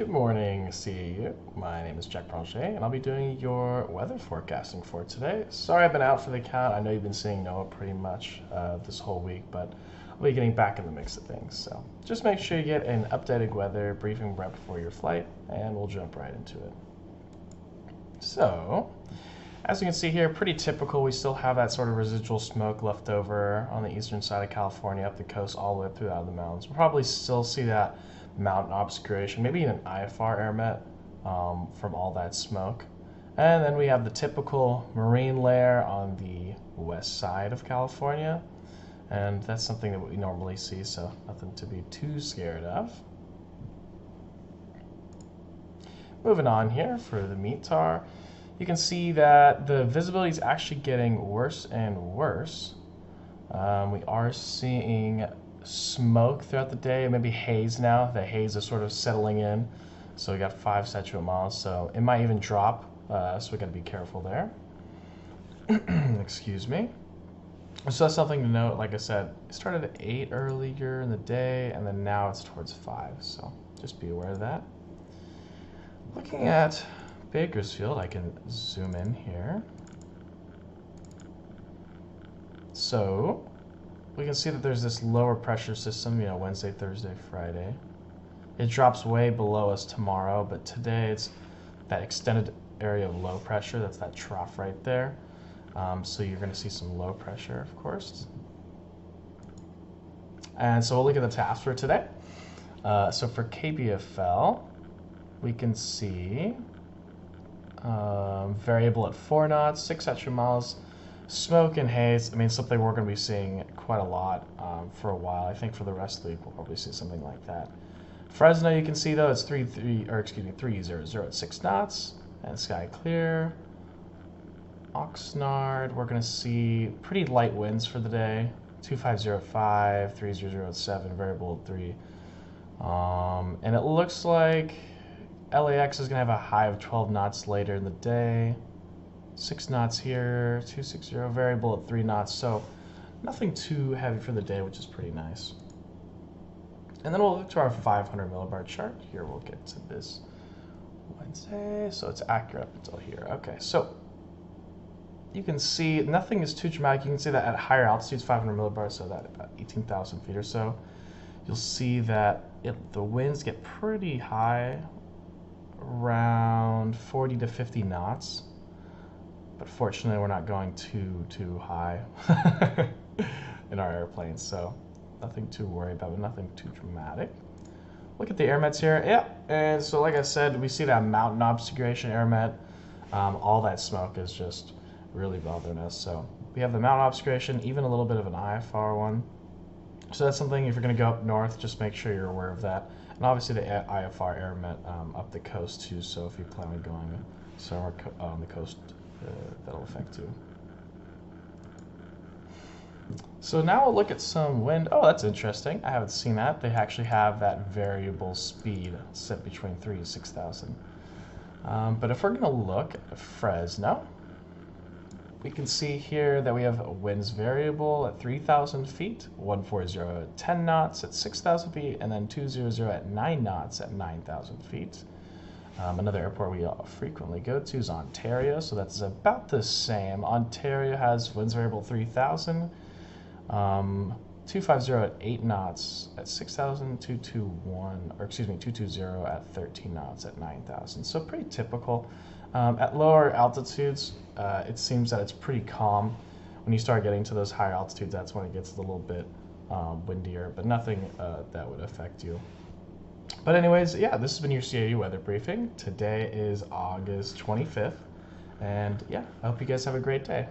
Good morning, CAU. My name is Jack Proche, and I'll be doing your weather forecasting for today. Sorry I've been out for the count. I know you've been seeing NOAA pretty much this whole week, but I'll be getting back in the mix of things. So just make sure you get an updated weather briefing right before your flight, and we'll jump right into it. So, as you can see here, pretty typical. We still have that sort of residual smoke left over on the eastern side of California, up the coast, all the way through out of the mountains. We'll probably still see that mountain obscuration, maybe an IFR air met from all that smoke. And then we have the typical marine layer on the west side of California. And that's something that we normally see, so nothing to be too scared of. Moving on here for the METAR, you can see that the visibility is actually getting worse and worse. We are seeing smoke throughout the day, maybe haze now. The haze is sort of settling in. So we got 5 statute miles, so it might even drop. So we got to be careful there. Excuse me. So that's something to note. Like I said, it started at 8 earlier in the day, and then now it's towards 5. So just be aware of that. Looking at Bakersfield, I can zoom in here. So we can see that there's this lower pressure system, Wednesday, Thursday, Friday. It drops way below us tomorrow, but today it's that extended area of low pressure. That's that trough right there. So you're going to see some low pressure, of course. And so we'll look at the task for today. So for KBFL, we can see variable at 4 knots, 6 extra miles, smoke and haze. I mean, something we're going to be seeing quite a lot for a while. I think for the rest of the week we'll probably see something like that. Fresno, you can see though, it's 300 at 6 knots, and sky clear. Oxnard, we're going to see pretty light winds for the day. 2505 at 5, 300 at 7, variable at 3. And it looks like LAX is going to have a high of 12 knots later in the day. 6 knots here, 260, variable at 3 knots. So nothing too heavy for the day, which is pretty nice. And then we'll look to our 500 millibar chart. Here we'll get to this Wednesday. So it's accurate up until here. Okay, so you can see nothing is too dramatic. You can see that at higher altitudes, 500 millibars, so that about 18,000 feet or so, you'll see that the winds get pretty high, around 40 to 50 knots. But fortunately, we're not going too high in our airplanes, so nothing to worry about, but nothing too dramatic. Look at the air mets here. Yeah, and so like I said, we see that mountain obscuration air met. All that smoke is just really bothering us. So we have the mountain obscuration, even a little bit of an IFR one. So that's something, if you're going to go up north, just make sure you're aware of that. And obviously the IFR air met up the coast too, so if you plan on going somewhere on the coast, that'll affect you. So now we'll look at some wind. Oh, that's interesting. I haven't seen that. They actually have that variable speed set between 3 and 6,000. But if we're going to look at Fresno, we can see here that we have a winds variable at 3,000 feet, 140 at 10 knots at 6,000 feet, and then 200 at 9 knots at 9,000 feet. Another airport we frequently go to is Ontario, so that's about the same. Ontario has winds variable 3,000, 250 at 8 knots at 6,000, 220 at 13 knots at 9,000. So pretty typical. At lower altitudes, it seems that it's pretty calm. When you start getting to those higher altitudes, that's when it gets a little bit windier, but nothing that would affect you. But anyways, yeah, this has been your CAU weather briefing. Today is August 25th, and yeah, I hope you guys have a great day.